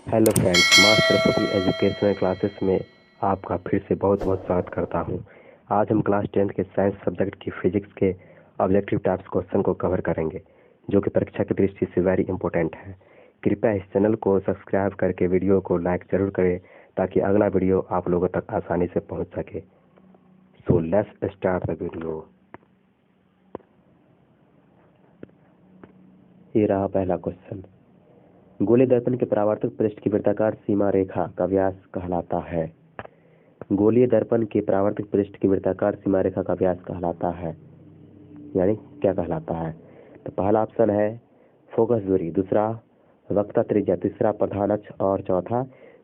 Hello friends, माँ Saraswati educational classes में आपका फिर से बहुत बहुत स्वागत करता हूँ। आज हम क्लास 10th के साइंस सब्जेक्ट की फिजिक्स के ऑब्जेक्टिव टाइप्स क्वेश्चन को कवर करेंगे, जो कि परीक्षा की दृष्टि से वेरी इंपॉर्टेंट है। कृपया इस चैनल को सब्सक्राइब करके वीडियो को लाइक जरूर करें ताकि अगला वीडियो आप लोगों तक आसानी से पहुँच सके। So let's start the video. ये रहा पहला क्वेश्चन। गोलीय दर्पण के परावर्तक पृष्ठ की वृत्ताकार सीमा रेखा का व्यास कहलाता है। गोलीय दर्पण के परावर्तक पृष्ठ की वृत्ताकार सीमा रेखा का व्यास कहलाता है, यानी क्या कहलाता है? तो पहला ऑप्शन है फोकस दूरी, दूसरा वक्रता त्रिज्या, तीसरा प्रधान अक्ष और चौथा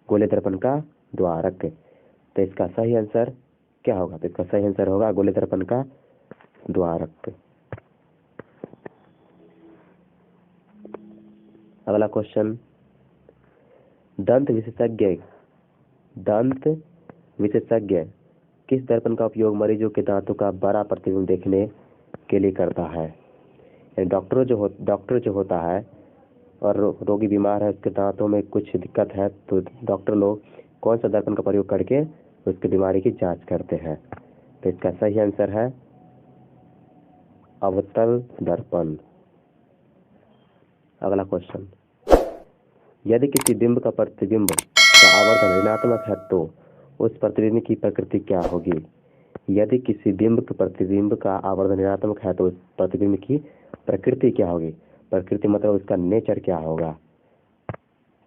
गोलीय दर्पण का द्वारक। तो इसका सही आंसर क्या होगा? तो इसका सही आंसर होगा गोलीय दर्पण का द्वारक। अगला क्वेश्चन, दंत विशेषज्ञ किस दर्पण का उपयोग मरीजों के दांतों का बड़ा प्रतिबिंब देखने के लिए करता है? डॉक्टर जो होता है और रोगी बीमार है, उसके दांतों में कुछ दिक्कत है, तो डॉक्टर लोग कौन सा दर्पण का प्रयोग करके उसकी बीमारी की जांच करते हैं? तो इसका सही आंसर है अवतल दर्पण। अगला क्वेश्चन, यदि किसी बिंब का प्रतिबिंब का आवर्धन ऋणात्मक है तो उस प्रतिबिंब की प्रकृति क्या होगी? यदि किसी बिंब के प्रतिबिंब का आवर्धन ऋणात्मक है तो उस प्रतिबिंब की प्रकृति क्या होगी? प्रकृति मतलब उसका नेचर क्या होगा?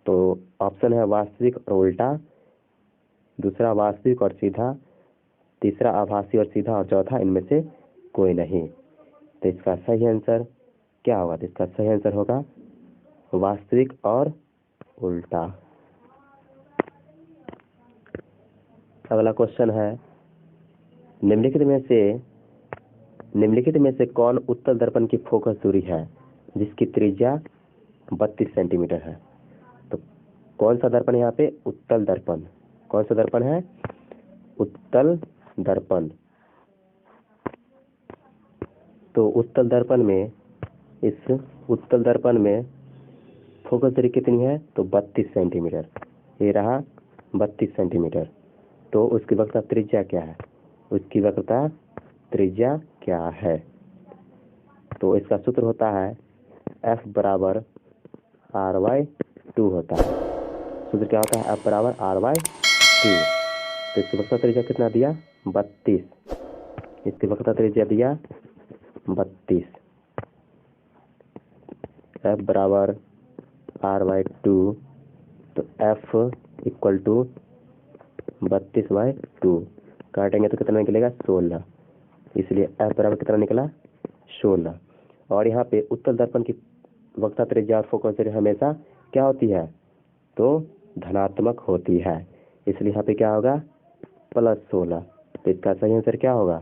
तो ऑप्शन है वास्तविक और उल्टा, दूसरा वास्तविक और सीधा, तीसरा आभासी और सीधा, और चौथा इनमें से कोई नहीं। तो इसका सही आंसर क्या होगा? तो इसका सही आंसर होगा वास्तविक और उल्टा। अगला क्वेश्चन है, निम्नलिखित में से कौन उत्तल दर्पण की फोकस दूरी है जिसकी त्रिज्या 32 सेंटीमीटर है? तो कौन सा दर्पण है यहाँ पे? उत्तल दर्पण। कौन सा दर्पण है? उत्तल दर्पण। तो उत्तल दर्पण में फोकस दूरी कितनी है? तो 32 सेंटीमीटर। ये रहा 32 सेंटीमीटर। तो उसकी वक्रता त्रिज्या क्या है? उसकी वक्रता त्रिज्या क्या है? तो इसका सूत्र होता है F बराबर R/2 होता है। सूत्र क्या होता है? F बराबर R/2। तो इसकी वक्रता त्रिज्या कितना दिया? 32। इसकी वक्रता त्रिज्या दिया 32। F बराबर R/2, तो F इक्वल टू 32/2 काटेंगे तो कितना निकलेगा? 16। इसलिए F बराबर कितना निकला? 16। और यहाँ पे उत्तल दर्पण की वक्रता त्रिज्या और फोकस दूरी हमेशा क्या होती है? तो धनात्मक होती है, इसलिए यहाँ पे क्या होगा? +16। तो इसका सही आंसर क्या होगा?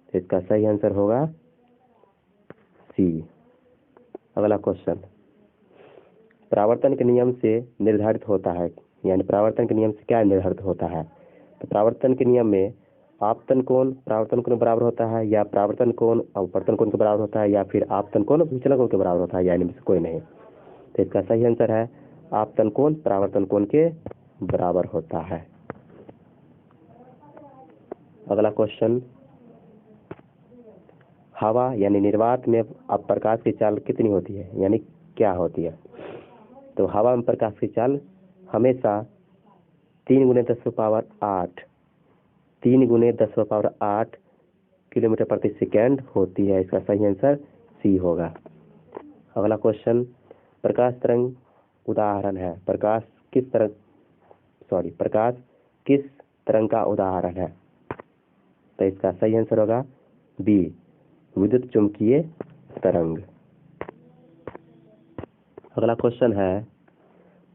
तो इसका सही आंसर होगा सी। अगला क्वेश्चन, परावर्तन के नियम से निर्धारित होता है, यानी परावर्तन के नियम से क्या निर्धारित होता है? तो परावर्तन के नियम में आपतन कोण परावर्तन कोण के बराबर होता है, या परावर्तन कोण अपवर्तन कोण के बराबर होता है, या फिर आपतन कोण विचलन कोण के बराबर होता है, या इनमें से कोई नहीं। तो इसका सही आंसर है आपतन कोण परावर्तन कोण के बराबर होता है। अगला क्वेश्चन, हवा यानी निर्वात में अब प्रकाश की चाल कितनी होती है, यानी क्या होती है? तो हवा में प्रकाश की चाल हमेशा 3 × 10⁸ किलोमीटर प्रति सेकेंड होती है। इसका सही आंसर सी होगा। अगला क्वेश्चन, प्रकाश तरंग उदाहरण है। प्रकाश किस तरंग का उदाहरण है? तो इसका सही आंसर होगा बी, विद्युत चुंबकीय तरंग। अगला क्वेश्चन है,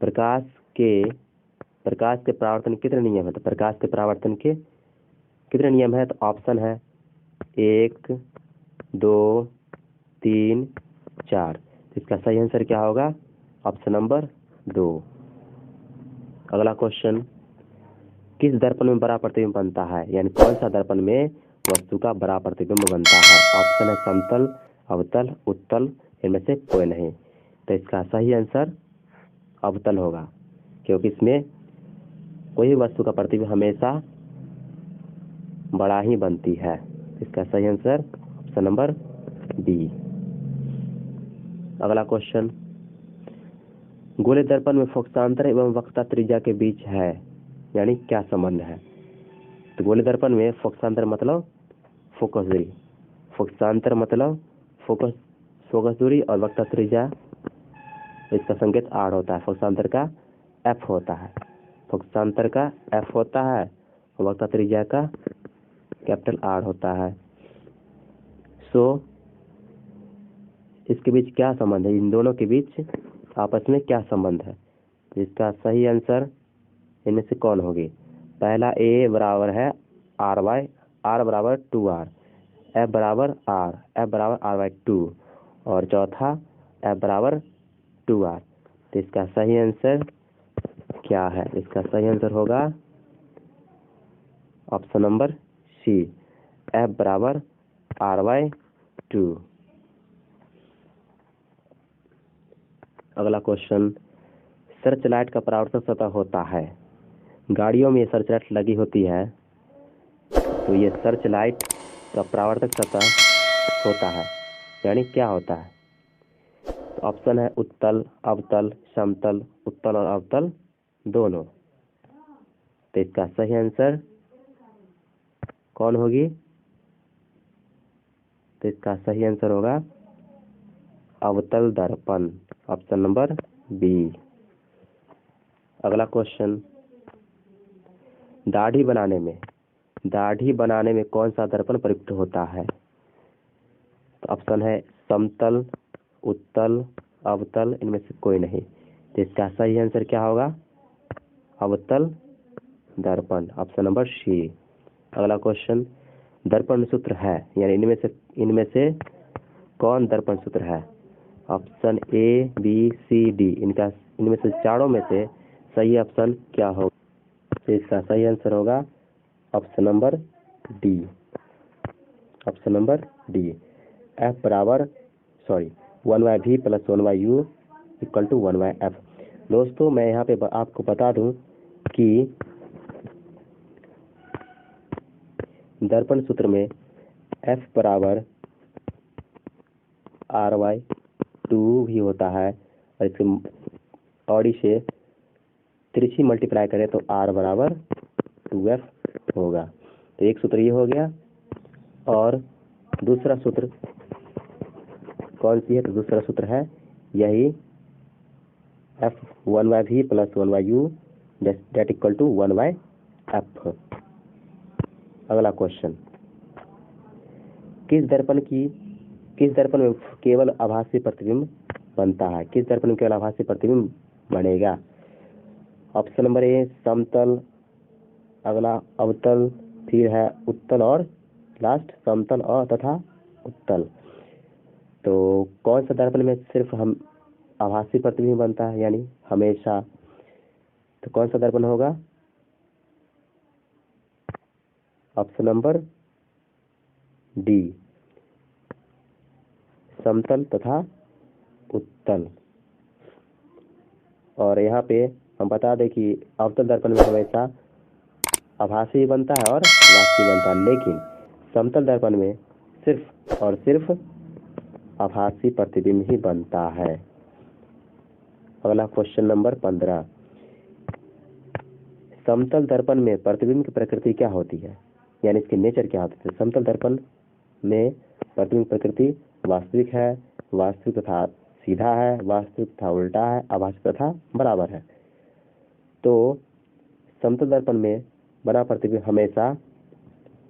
प्रकाश के परावर्तन कितने नियम है? तो प्रकाश के परावर्तन के कितने नियम है? तो ऑप्शन है 1, 2, 3, 4। इसका सही आंसर क्या होगा? Option number 2। अगला क्वेश्चन, किस दर्पण में बड़ा प्रतिबिंब बनता है, यानी कौन सा दर्पण में वस्तु का बड़ा प्रतिबिंब बनता है? ऑप्शन है समतल, अवतल, उत्तल, इनमें से कोई नहीं। तो इसका सही आंसर अवतल होगा। क्योंकि इसमें कोई भी वस्तु का प्रतिबिंब हमेशा बड़ा ही बनती है। इसका सही आंसर ऑप्शन नंबर डी। अगला क्वेश्चन, गोले दर्पण में फोकसांतर एवं वक्रता त्रिज्या के बीच है, यानी क्या संबंध है? तो गोले दर्पण में फोकसांतर मतलब फोकस दूरी, फोकसांतर मतलब फोकस दूरी और वक्रता त्रिज्या, इसका संकेत आर होता है। फोकसांतर का एफ होता है, फोकसांतर का एफ होता है और वक्रता त्रिज्या का कैपिटल आर होता है। इसके बीच क्या संबंध है? इन दोनों के बीच आपस में क्या संबंध है? इसका सही आंसर इनमें से कौन होगी? पहला ए बराबर है आर बराबर 2r, एफ बराबर आर बाई 2 और चौथा एफ बराबर 2r। तो इसका सही आंसर क्या है? इसका सही आंसर होगा ऑप्शन नंबर सी, एफ बराबर आर बाई 2। अगला क्वेश्चन, सर्च लाइट का परावर्तक सतह होता है। गाड़ियों में ये सर्च लाइट लगी होती है, तो ये सर्च लाइट का परावर्तक सतह होता है, यानी क्या होता है? तो ऑप्शन है उत्तल, अवतल, समतल, उत्तल और अवतल दोनों। तो इसका सही आंसर कौन होगी? तो इसका सही आंसर होगा अवतल दर्पण, ऑप्शन नंबर बी। अगला क्वेश्चन, दाढ़ी बनाने में कौन सा दर्पण प्रयुक्त होता है? तो ऑप्शन है समतल, उत्तल, अवतल, इनमें से कोई नहीं। तो इसका सही आंसर क्या होगा? अवतल दर्पण, ऑप्शन नंबर सी। अगला क्वेश्चन, दर्पण सूत्र है, यानी इनमें से कौन दर्पण सूत्र है? Option A, B, C, D, इनमें से चारों में से सही ऑप्शन क्या होगा? तो इसका सही आंसर होगा option number D, option number D, F बराबर 1/v + 1/u = 1/f। दोस्तों मैं यहाँ पे आपको बता दूं कि दर्पण सूत्र में f बराबर r/2 भी होता है और इसके ऑडी से तिरछी मल्टीप्लाई करें तो r बराबर 2f होगा। तो एक सूत्र ये हो गया, और दूसरा सूत्र कौन सी है? तो दूसरा सूत्र है यही f 1/v + 1/u = 1/f। अगला क्वेश्चन, किस दर्पण में केवल आभासी प्रतिबिंब बनता है? किस दर्पण में केवल आभासी प्रतिबिंब बनेगा? ऑप्शन नंबर ए समतल, अगला अवतल, फिर है उत्तल और लास्ट समतल और तथा उत्तल। तो कौन सा दर्पण में सिर्फ हम आभासी प्रतिबिंब बनता है, यानी हमेशा? तो कौन सा दर्पण होगा? ऑप्शन नंबर डी, समतल तथा उत्तल। और यहाँ पे हम बता दें कि अवतल दर्पण में हमेशा आभासी बनता है और वास्तविक बनता है, लेकिन समतल दर्पण में सिर्फ और सिर्फ आभासी प्रतिबिंब ही बनता है। अगला क्वेश्चन नंबर 15, समतल दर्पण में प्रतिबिंब की प्रकृति क्या होती है, यानी इसकी नेचर क्या होती है? समतल दर्पण में प्रतिबिंब प्रकृति वास्तविक है, वास्तविक तथा सीधा है, वास्तविक तथा उल्टा है, आभासी तथा बराबर है। तो समतल दर्पण में बना प्रतिबिंब हमेशा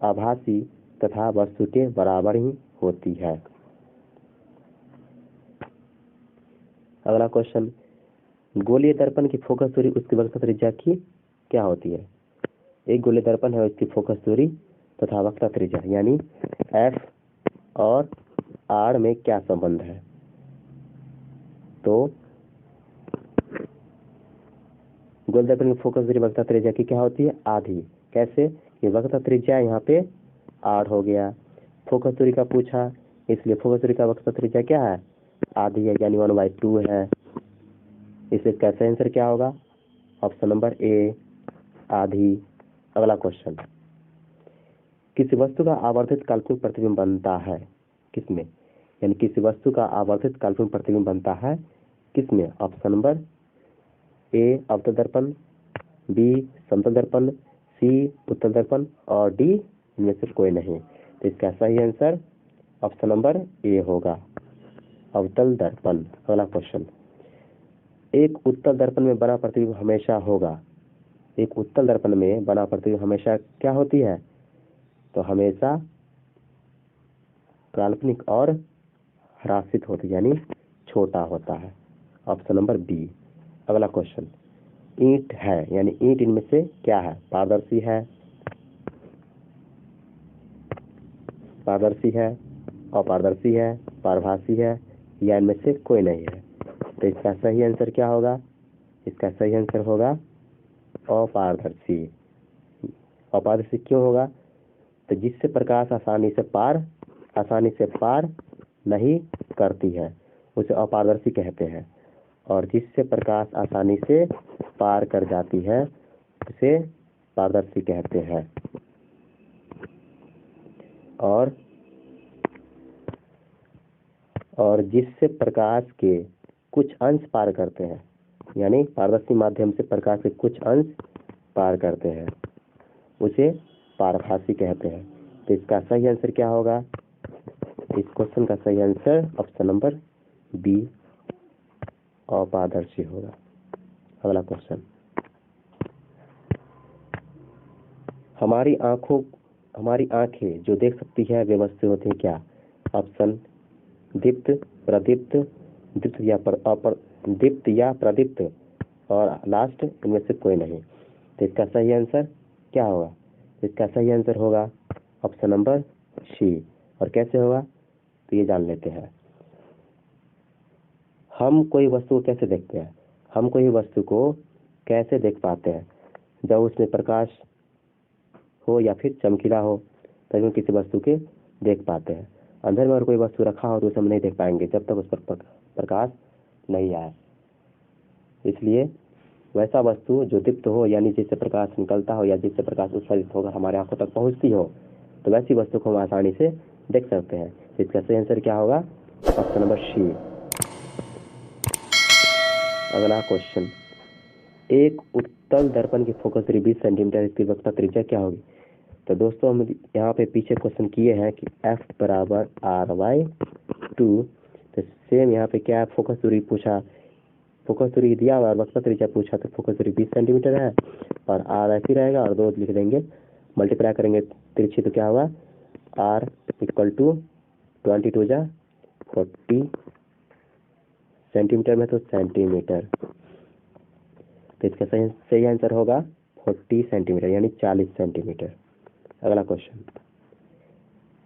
आभासी तथा वस्तु के बराबर ही होती है। अगला क्वेश्चन, गोलीय दर्पण की फोकस दूरी उसकी वक्रता त्रिज्या की क्या होती है? एक गोलीय दर्पण है, उसकी फोकस दूरी तथा वक्रता त्रिज्या यानी f और r में क्या संबंध है? तो गोलीय दर्पण की फोकस दूरी वक्रता त्रिज्या की क्या होती है? आधी। कैसे? ये वक्रता त्रिज्या यहाँ पे r हो गया, फोकस दूरी का पूछा, इसलिए फोकस दूरी का वक्रता त्रिज्या क्या है? आधी है, यानी 1/2 है। इसलिए इसका सही आंसर क्या होगा? ऑप्शन नंबर ए आधी। अगला क्वेश्चन, किसी वस्तु का आवर्धित काल्पनिक प्रतिबिंब बनता है किसमें? यानी किसी वस्तु का आवर्धित काल्पनिक प्रतिबिंब बनता है किसमें? ऑप्शन नंबर ए अवतल दर्पण, बी समतल दर्पण, सी उत्तल दर्पण और डी इनमें से कोई नहीं। तो इसका सही आंसर ऑप्शन नंबर ए होगा, अवतल दर्पण। अगला क्वेश्चन, एक उत्तल दर्पण में बना प्रतिबिंब हमेशा होगा। एक उत्तल दर्पण में बना प्रतिबिंब हमेशा क्या होती है? तो हमेशा काल्पनिक और ह्रासित होती है, यानी छोटा होता है। Option number B. अगला क्वेश्चन, ईंट है, यानी ईंट इनमें से क्या है? पारदर्शी है, अपारदर्शी है, पारभासी है या इनमें से कोई नहीं है? तो इसका सही आंसर क्या होगा? इसका सही आंसर होगा अपारदर्शी। अपारदर्शी क्यों होगा? तो जिससे प्रकाश आसानी से पार नहीं करती है उसे अपारदर्शी कहते हैं, और जिससे प्रकाश आसानी से पार कर जाती है उसे पारदर्शी कहते हैं। और जिससे प्रकाश के कुछ अंश पार करते हैं, यानी पारदर्शी माध्यम से प्रकाश के कुछ अंश पार करते हैं, उसे पारभासी कहते हैं। तो इसका सही आंसर क्या होगा? इस क्वेश्चन का सही आंसर ऑप्शन नंबर बी अपारदर्शी होगा। अगला क्वेश्चन, हमारी आंखें जो देख सकती है वे वस्तु होती है क्या? ऑप्शन दीप्त, प्रदीप्त, दीप्त या प्रदीप्त और लास्ट इनमें से कोई नहीं। तो इसका सही आंसर क्या होगा? इसका सही आंसर होगा ऑप्शन नंबर सी। और कैसे होगा तो ये जान लेते हैं। हम कोई वस्तु को कैसे देखते हैं? हम कोई वस्तु को कैसे देख पाते हैं? जब उसमें प्रकाश हो या फिर चमकीला हो तभी हम किसी वस्तु के देख पाते हैं। अंदर में अगर कोई वस्तु रखा हो तो उसे हम नहीं देख पाएंगे जब तक उस पर प्रकाश नहीं आए। इसलिए वैसा वस्तु जो दीप्त हो, यानी जिससे प्रकाश निकलता हो या जिससे प्रकाश उत्सर्जित होकर हमारे आंखों तक पहुंचती हो, तो वैसी वस्तु को हम आसानी से देख सकते हैं। इसका सही आंसर क्या होगा? Option number C. अगला क्वेश्चन, एक उत्तल दर्पण की फोकस दूरी 20 सेंटीमीटर, इसकी वक्रता त्रिज्या क्या होगी? तो दोस्तों हम यहाँ पे पीछे क्वेश्चन किए हैं कि F बराबर R/2। तो सेम यहाँ पे क्या है, फोकस दूरी पूछा, फोकस दूरी दिया और वक्रता त्रिज्या पूछा, तो फोकस दूरी 20 सेंटीमीटर है और R ऐसे रहेगा और 2 लिख देंगे, मल्टीप्लाई करेंगे तिरछी तो क्या होगा R = 22 जा 40 सेंटीमीटर में तो सेंटीमीटर। तो इसका सही आंसर होगा 40 सेंटीमीटर यानी 40 सेंटीमीटर। अगला क्वेश्चन,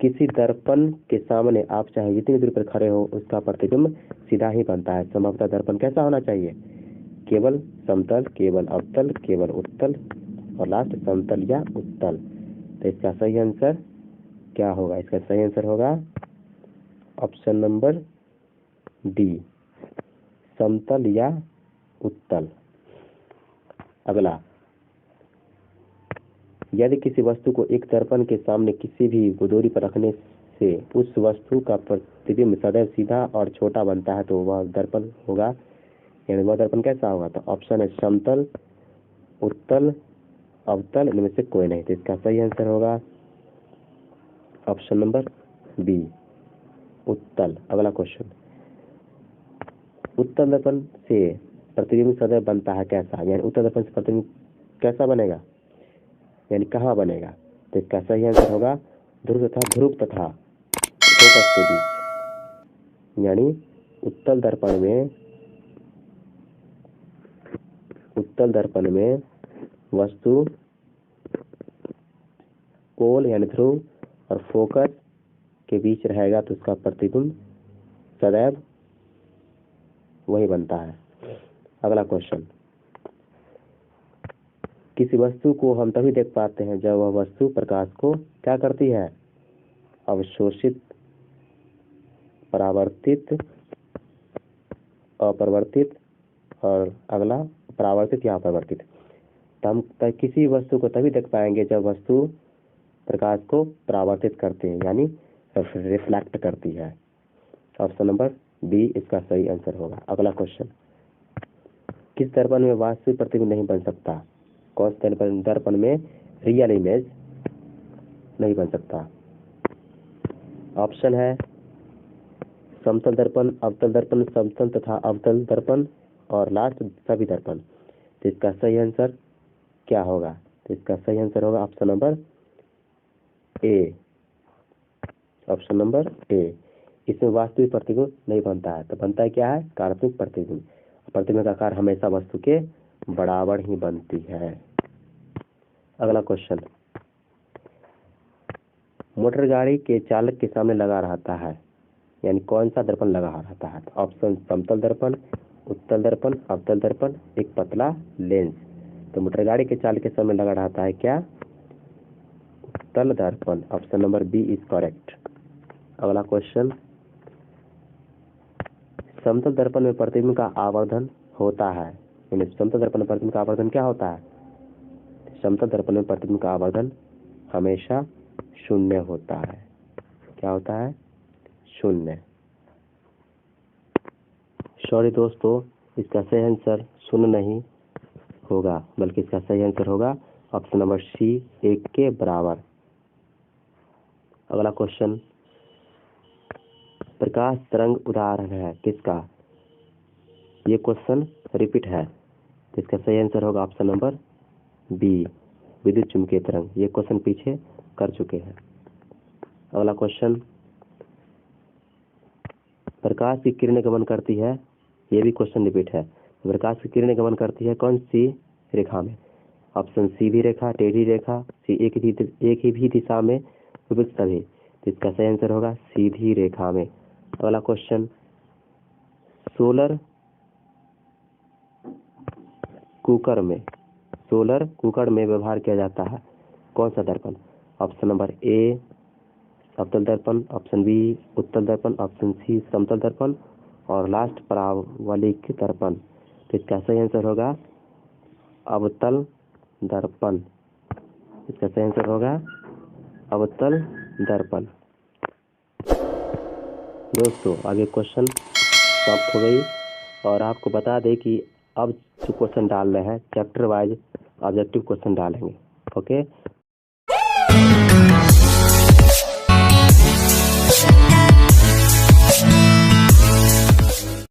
किसी दर्पण के सामने आप चाहे जितनी दूरी पर खड़े हो उसका प्रतिबिंब सीधा ही बनता है। संभवतः दर्पण कैसा होना चाहिए? केवल समतल, केवल अवतल, केवल उत्तल और लास्ट समतल या उत्तल। तो इसका सही आंसर क्या होगा? इसका सही आंसर होगा ऑप्शन नंबर डी, समतल या उत्तल। अगला, यदि किसी वस्तु को एक दर्पण के सामने किसी भी दूरी पर रखने से उस वस्तु का प्रतिबिंब सदैव सीधा और छोटा बनता है तो वह दर्पण होगा, यानी वह दर्पण कैसा होगा? तो ऑप्शन है समतल, उत्तल, अवतल, इनमें से कोई नहीं। तो इसका सही आंसर होगा ऑप्शन नंबर बी, उत्तल। अगला क्वेश्चन, उत्तल दर्पण से प्रतिबिंब सदैव बनता है कैसा? यानी उत्तल दर्पण से प्रतिबिंब कैसा बनेगा, यानी कहाँ बनेगा? तो इसका सही आंसर होगा ध्रुव तथा फोकस के बीच, यानी उत्तल दर्पण में वस्तु पोल यानी ध्रुव और फोकस के बीच रहेगा तो उसका प्रतिबिंब सदैव वही बनता है। अगला क्वेश्चन, किसी वस्तु को हम तभी देख पाते हैं जब वह वस्तु प्रकाश को क्या करती है? अवशोषित, परावर्तित, अपरिवर्तित और अगला परावर्तित या अपरावर्तित। तो हम किसी वस्तु को तभी देख पाएंगे जब वस्तु प्रकाश को परावर्तित करती है, यानी रिफ्लेक्ट करती है। ऑप्शन नंबर बी इसका सही आंसर होगा। अगला क्वेश्चन, किस दर्पण में वास्तविक प्रतिबिंब नहीं बन सकता? कौन से दर्पण में रियल इमेज नहीं बन सकता? ऑप्शन है समतल दर्पण, अवतल दर्पण, समतल तथा अवतल दर्पण और लास्ट सभी दर्पण। तो इसका सही आंसर क्या होगा? तो इसका सही आंसर होगा option number A. Option number A, इसमें वास्तविक प्रतिबिंब नहीं बनता है। तो बनता है क्या है? काल्पनिक प्रतिबिंब। प्रतिबिंब का आकार हमेशा वस्तु के बराबर ही बनती है। अगला क्वेश्चन, मोटर गाड़ी के चालक के सामने लगा रहता है, यानी कौन सा दर्पण लगा रहता है? ऑप्शन समतल दर्पण, उत्तल दर्पण, अवतल दर्पण, एक पतला लेंस। तो मोटर गाड़ी के चालक के सामने लगा रहता है क्या? उत्तल दर्पण। Option number B is correct. अगला क्वेश्चन, समतल दर्पण में प्रतिबिंब का आवर्धन होता है, यानी समतल दर्पण में प्रतिबिंब का आवर्धन क्या होता है? समतल दर्पण में प्रतिबिंब का आवर्धन हमेशा शून्य होता है। क्या होता है? शून्य। सॉरी दोस्तों, इसका सही आंसर शून्य नहीं होगा, बल्कि इसका सही आंसर होगा ऑप्शन नंबर सी, 1 के बराबर। अगला क्वेश्चन, प्रकाश तरंग उदाहरण है किसका? ये क्वेश्चन रिपीट है, तो इसका सही आंसर होगा ऑप्शन नंबर बी, विद्युत चुम्बकीय तरंग। ये क्वेश्चन पीछे कर चुके हैं। अगला क्वेश्चन, प्रकाश की किरणें गमन करती है, ये भी क्वेश्चन रिपीट है। प्रकाश की किरणें गमन करती है कौन सी रेखा में? ऑप्शन सीधी रेखा, टेढ़ी रेखा, सी एक ही भी दिशा में, विपरीत सभी। तो इसका सही आंसर होगा सीधी रेखा में। अगला क्वेश्चन, सोलर कुकर में व्यवहार किया जाता है कौन सा दर्पण? ऑप्शन नंबर ए अवतल दर्पण, ऑप्शन बी उत्तल दर्पण, ऑप्शन सी समतल दर्पण और लास्ट परावलिक दर्पण। तो इसका सही आंसर होगा अवतल दर्पण। इसका सही आंसर होगा अवतल दर्पण। दोस्तों, आगे क्वेश्चन समाप्त हो गई और आपको बता दें कि अब जो क्वेश्चन डाल रहे हैं चैप्टर वाइज ऑब्जेक्टिव क्वेश्चन डालेंगे। ओके,